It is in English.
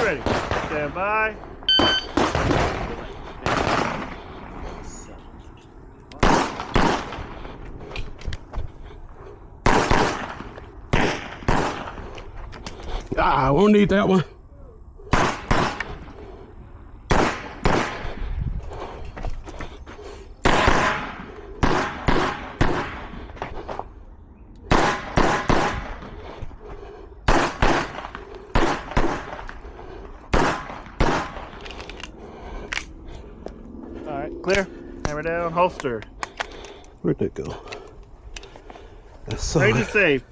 ready. Stand by. I won't need that one. All right, clear. Hammer down, holster. Where'd that go? That's Ready to save.